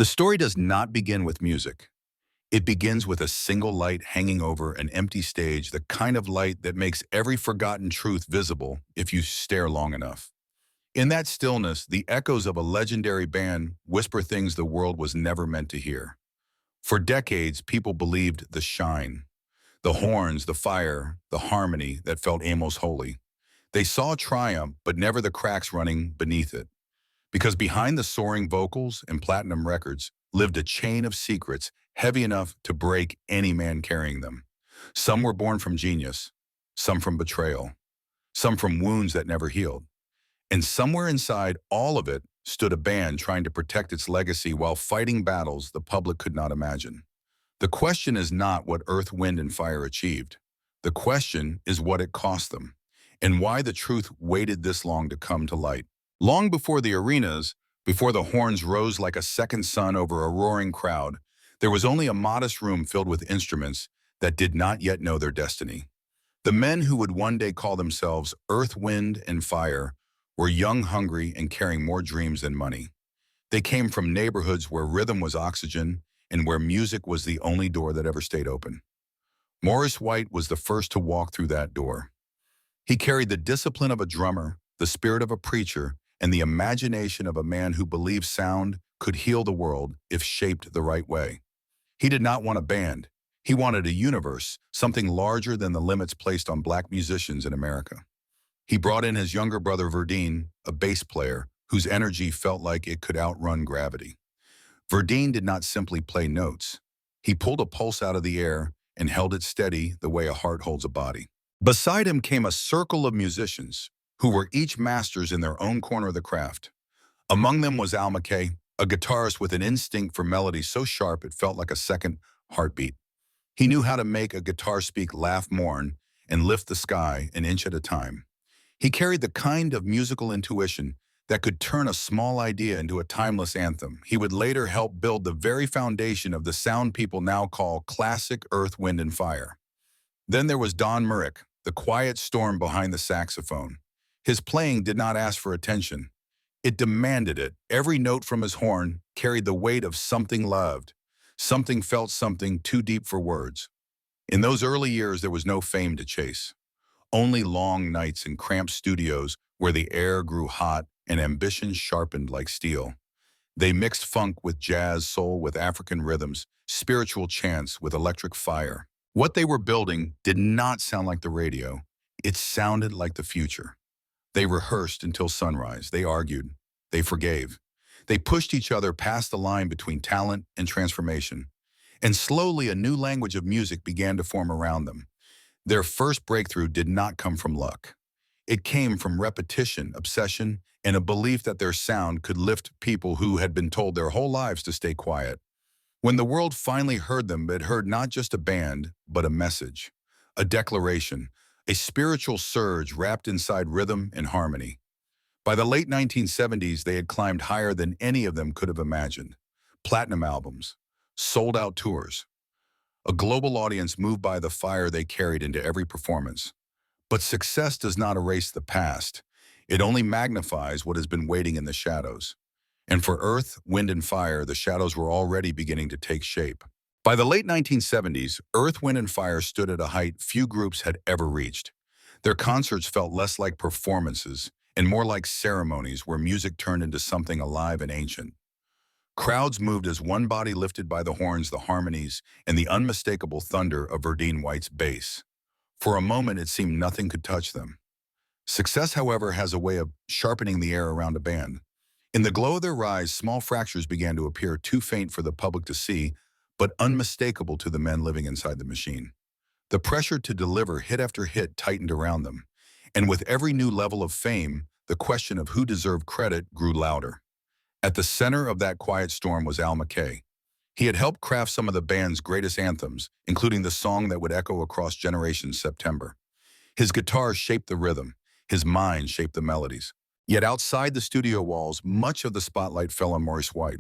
The story does not begin with music. It begins with a single light hanging over an empty stage, the kind of light that makes every forgotten truth visible if you stare long enough. In that stillness, the echoes of a legendary band whisper things the world was never meant to hear. For decades, people believed the shine, the horns, the fire, the harmony that felt almost holy. They saw triumph, but never the cracks running beneath it. Because behind the soaring vocals and platinum records lived a chain of secrets heavy enough to break any man carrying them. Some were born from genius, some from betrayal, some from wounds that never healed. And somewhere inside all of it stood a band trying to protect its legacy while fighting battles the public could not imagine. The question is not what Earth, Wind, and Fire achieved. The question is what it cost them, and why the truth waited this long to come to light. Long before the arenas, before the horns rose like a second sun over a roaring crowd, there was only a modest room filled with instruments that did not yet know their destiny. The men who would one day call themselves Earth, Wind, and Fire were young, hungry, and carrying more dreams than money. They came from neighborhoods where rhythm was oxygen and where music was the only door that ever stayed open. Maurice White was the first to walk through that door. He carried the discipline of a drummer, the spirit of a preacher, and the imagination of a man who believed sound could heal the world if shaped the right way. He did not want a band. He wanted a universe, something larger than the limits placed on black musicians in America. He brought in his younger brother Verdine, a bass player whose energy felt like it could outrun gravity. Verdine did not simply play notes. He pulled a pulse out of the air and held it steady the way a heart holds a body. Beside him came a circle of musicians who were each masters in their own corner of the craft. Among them was Al McKay, a guitarist with an instinct for melody so sharp it felt like a second heartbeat. He knew how to make a guitar speak laugh mourn and lift the sky an inch at a time. He carried the kind of musical intuition that could turn a small idea into a timeless anthem. He would later help build the very foundation of the sound people now call classic Earth, Wind, and Fire. Then there was Don Myrick, the quiet storm behind the saxophone. His playing did not ask for attention. It demanded it. Every note from his horn carried the weight of something loved, something felt, something too deep for words. In those early years, there was no fame to chase. Only long nights in cramped studios where the air grew hot and ambition sharpened like steel. They mixed funk with jazz, soul with African rhythms, spiritual chants with electric fire. What they were building did not sound like the radio. It sounded like the future. They rehearsed until sunrise. They argued. They forgave. They pushed each other past the line between talent and transformation. And slowly a new language of music began to form around them. Their first breakthrough did not come from luck. It came from repetition, obsession, and a belief that their sound could lift people who had been told their whole lives to stay quiet. When the world finally heard them, it heard not just a band, but a message, a declaration, a spiritual surge wrapped inside rhythm and harmony. By the late 1970s, they had climbed higher than any of them could have imagined. Platinum albums, sold-out tours, a global audience moved by the fire they carried into every performance. But success does not erase the past. It only magnifies what has been waiting in the shadows. And for Earth, Wind, and Fire, the shadows were already beginning to take shape. By the late 1970s, Earth, Wind, and Fire stood at a height few groups had ever reached. Their concerts felt less like performances and more like ceremonies where music turned into something alive and ancient. Crowds moved as one body lifted by the horns, the harmonies, and the unmistakable thunder of Verdine White's bass. For a moment, it seemed nothing could touch them. Success, however, has a way of sharpening the air around a band. In the glow of their rise, small fractures began to appear, too faint for the public to see, but unmistakable to the men living inside the machine. The pressure to deliver hit after hit tightened around them, and with every new level of fame, the question of who deserved credit grew louder. At the center of that quiet storm was Al McKay. He had helped craft some of the band's greatest anthems, including the song that would echo across generations, September. His guitar shaped the rhythm. His mind shaped the melodies. Yet outside the studio walls, much of the spotlight fell on Maurice White.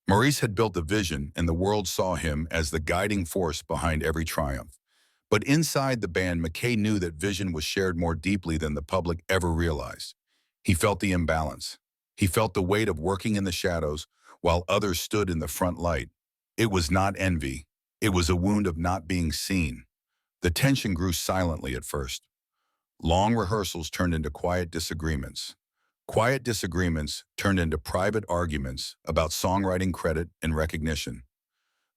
Maurice had built the vision, and the world saw him as the guiding force behind every triumph. But inside the band, McKay knew that vision was shared more deeply than the public ever realized. He felt the imbalance. He felt the weight of working in the shadows while others stood in the front light. It was not envy. It was a wound of not being seen. The tension grew silently at first. Long rehearsals turned into quiet disagreements. Quiet disagreements turned into private arguments about songwriting credit and recognition.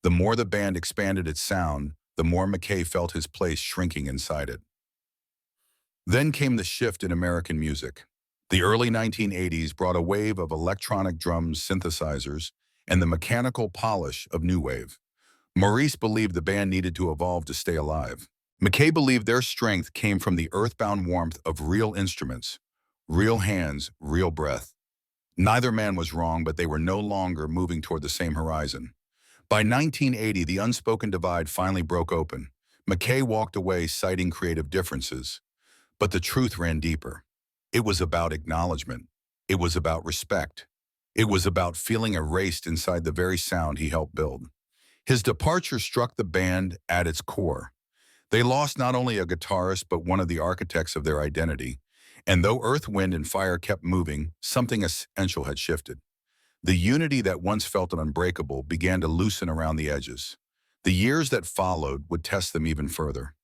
The more the band expanded its sound, the more McKay felt his place shrinking inside it. Then came the shift in American music. The early 1980s brought a wave of electronic drums, synthesizers, and the mechanical polish of new wave. Maurice believed the band needed to evolve to stay alive. McKay believed their strength came from the earthbound warmth of real instruments, real hands, real breath. Neither man was wrong, but they were no longer moving toward the same horizon. By 1980, the unspoken divide finally broke open. McKay walked away citing creative differences, but the truth ran deeper. It was about acknowledgement. It was about respect. It was about feeling erased inside the very sound he helped build. His departure struck the band at its core. They lost not only a guitarist, but one of the architects of their identity. And though Earth, Wind, and Fire kept moving, something essential had shifted. The unity that once felt unbreakable began to loosen around the edges. The years that followed would test them even further.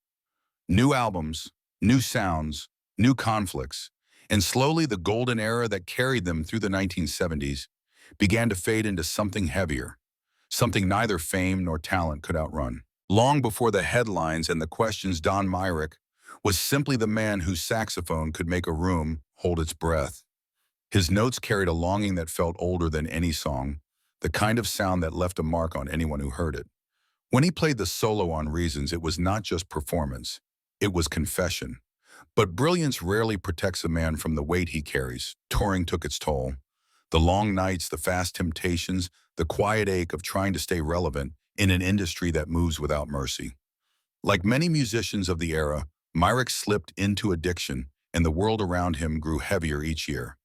New albums, new sounds, new conflicts, and slowly the golden era that carried them through the 1970s began to fade into something heavier, something neither fame nor talent could outrun. Long before the headlines and the questions, Don Myrick was simply the man whose saxophone could make a room hold its breath. His notes carried a longing that felt older than any song, the kind of sound that left a mark on anyone who heard it. When he played the solo on Reasons, it was not just performance, it was confession. But brilliance rarely protects a man from the weight he carries. Touring took its toll. The long nights, the fast temptations, the quiet ache of trying to stay relevant in an industry that moves without mercy. Like many musicians of the era, Myrick slipped into addiction, and the world around him grew heavier each year.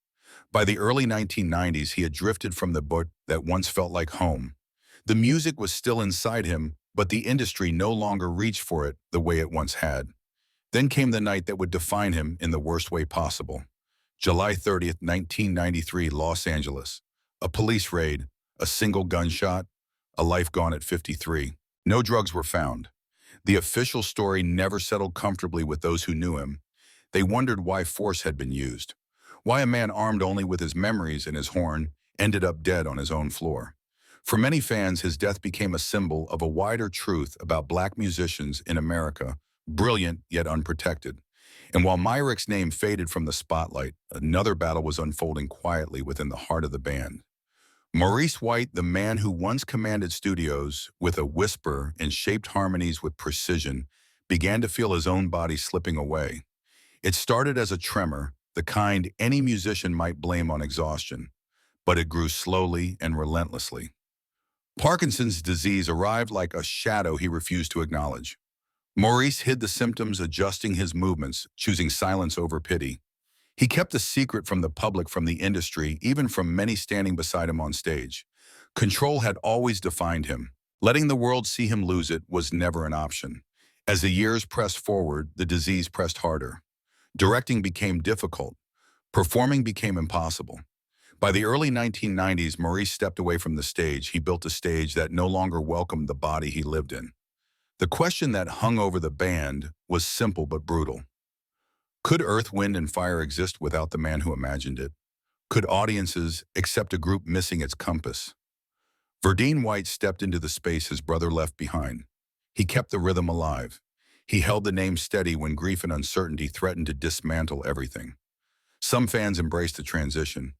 By the early 1990s, he had drifted from the boat that once felt like home. The music was still inside him, but the industry no longer reached for it the way it once had. Then came the night that would define him in the worst way possible. July 30th, 1993, Los Angeles. A police raid, a single gunshot, a life gone at 53. No drugs were found. The official story never settled comfortably with those who knew him. They wondered why force had been used, why a man armed only with his memories and his horn ended up dead on his own floor. For many fans, his death became a symbol of a wider truth about black musicians in America, brilliant yet unprotected. And while Myrick's name faded from the spotlight, another battle was unfolding quietly within the heart of the band. Maurice White, the man who once commanded studios with a whisper and shaped harmonies with precision, began to feel his own body slipping away. It started as a tremor, the kind any musician might blame on exhaustion, but it grew slowly and relentlessly. Parkinson's disease arrived like a shadow he refused to acknowledge. Maurice hid the symptoms, adjusting his movements, choosing silence over pity. He kept the secret from the public, from the industry, even from many standing beside him on stage. Control had always defined him. Letting the world see him lose it was never an option. As the years pressed forward, the disease pressed harder. Directing became difficult. Performing became impossible. By the early 1990s, Maurice stepped away from the stage. He built a stage that no longer welcomed the body he lived in. The question that hung over the band was simple but brutal. Could Earth, Wind, and Fire exist without the man who imagined it? Could audiences accept a group missing its compass? Verdine White stepped into the space his brother left behind. He kept the rhythm alive. He held the name steady when grief and uncertainty threatened to dismantle everything. Some fans embraced the transition.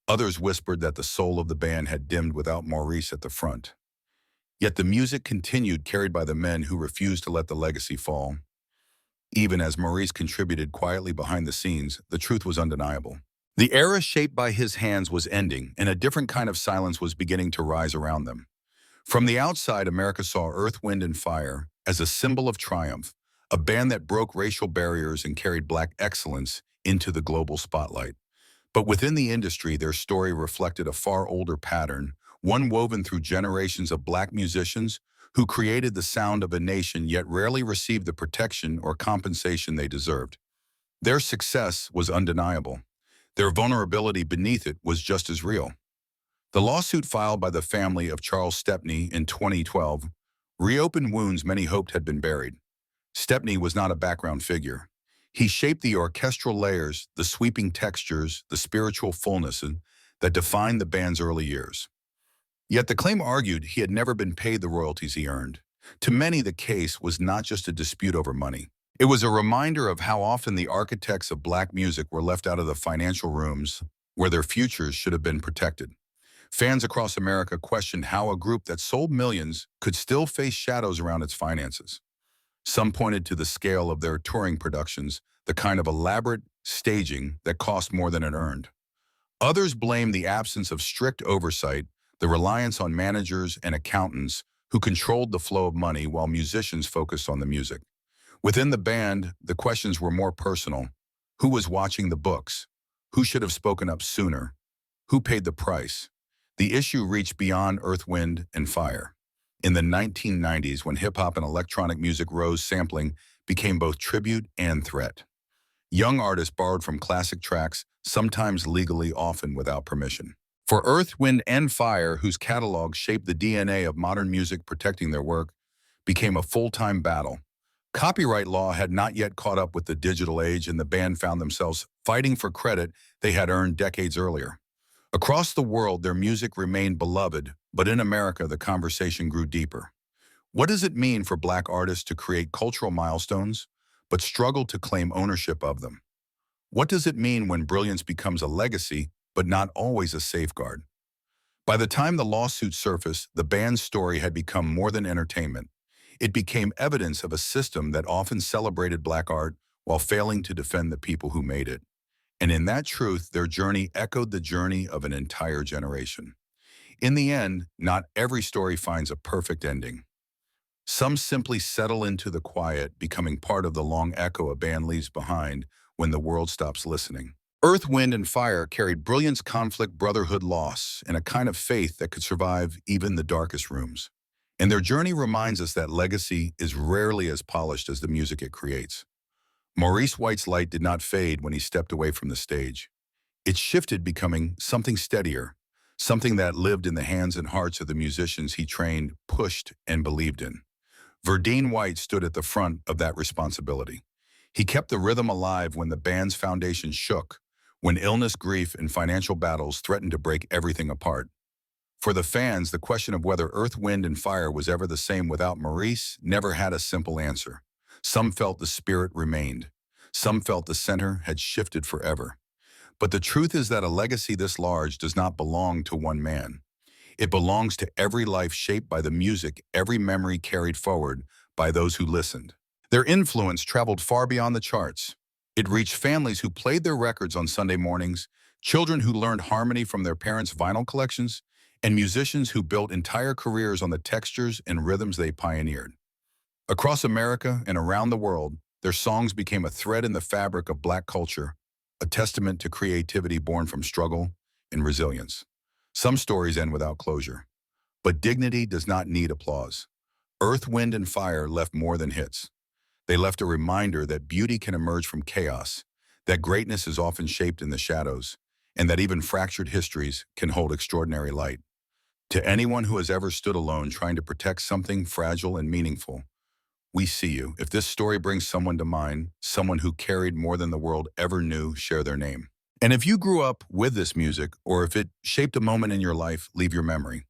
Others whispered that the soul of the band had dimmed without Maurice at the front. Yet the music continued, carried by the men who refused to let the legacy fall. Even as Maurice contributed quietly behind the scenes, the truth was undeniable. The era shaped by his hands was ending, and a different kind of silence was beginning to rise around them. From the outside, America saw Earth, Wind, and Fire as a symbol of triumph, a band that broke racial barriers and carried black excellence into the global spotlight. But within the industry, their story reflected a far older pattern, one woven through generations of black musicians who created the sound of a nation yet rarely received the protection or compensation they deserved. Their success was undeniable. Their vulnerability beneath it was just as real. The lawsuit filed by the family of Charles Stepney in 2012 reopened wounds many hoped had been buried. Stepney was not a background figure. He shaped the orchestral layers, the sweeping textures, the spiritual fullness that defined the band's early years. Yet the claim argued he had never been paid the royalties he earned. To many, the case was not just a dispute over money. It was a reminder of how often the architects of black music were left out of the financial rooms where their futures should have been protected. Fans across America questioned how a group that sold millions could still face shadows around its finances. Some pointed to the scale of their touring productions, the kind of elaborate staging that cost more than it earned. Others blamed the absence of strict oversight, the reliance on managers and accountants who controlled the flow of money while musicians focused on the music. Within the band, the questions were more personal. Who was watching the books? Who should have spoken up sooner? Who paid the price? The issue reached beyond Earth, Wind, and Fire. In the 1990s, when hip-hop and electronic music rose, sampling became both tribute and threat. Young artists borrowed from classic tracks, sometimes legally, often without permission. For Earth, Wind, and Fire, whose catalogs shaped the DNA of modern music, protecting their work became a full-time battle. Copyright law had not yet caught up with the digital age, and the band found themselves fighting for credit they had earned decades earlier. Across the world, their music remained beloved, but in America, the conversation grew deeper. What does it mean for Black artists to create cultural milestones, but struggle to claim ownership of them? What does it mean when brilliance becomes a legacy, but not always a safeguard? By the time the lawsuit surfaced, the band's story had become more than entertainment. It became evidence of a system that often celebrated Black art while failing to defend the people who made it. And in that truth, their journey echoed the journey of an entire generation. In the end, not every story finds a perfect ending. Some simply settle into the quiet, becoming part of the long echo a band leaves behind when the world stops listening. Earth, Wind, and Fire carried brilliance, conflict, brotherhood, loss, and a kind of faith that could survive even the darkest rooms. And their journey reminds us that legacy is rarely as polished as the music it creates. Maurice White's light did not fade when he stepped away from the stage. It shifted, becoming something steadier, something that lived in the hands and hearts of the musicians he trained, pushed, and believed in. Verdine White stood at the front of that responsibility. He kept the rhythm alive when the band's foundation shook, when illness, grief, and financial battles threatened to break everything apart. For the fans, the question of whether Earth, Wind, and Fire was ever the same without Maurice never had a simple answer. Some felt the spirit remained. Some felt the center had shifted forever. But the truth is that a legacy this large does not belong to one man. It belongs to every life shaped by the music, every memory carried forward by those who listened. Their influence traveled far beyond the charts. It reached families who played their records on Sunday mornings, children who learned harmony from their parents' vinyl collections, and musicians who built entire careers on the textures and rhythms they pioneered. Across America and around the world, their songs became a thread in the fabric of Black culture, a testament to creativity born from struggle and resilience. Some stories end without closure, but dignity does not need applause. Earth, Wind, and Fire left more than hits. They left a reminder that beauty can emerge from chaos, that greatness is often shaped in the shadows, and that even fractured histories can hold extraordinary light. To anyone who has ever stood alone trying to protect something fragile and meaningful, we see you. If this story brings someone to mind, someone who carried more than the world ever knew, share their name. And if you grew up with this music, or if it shaped a moment in your life, leave your memory.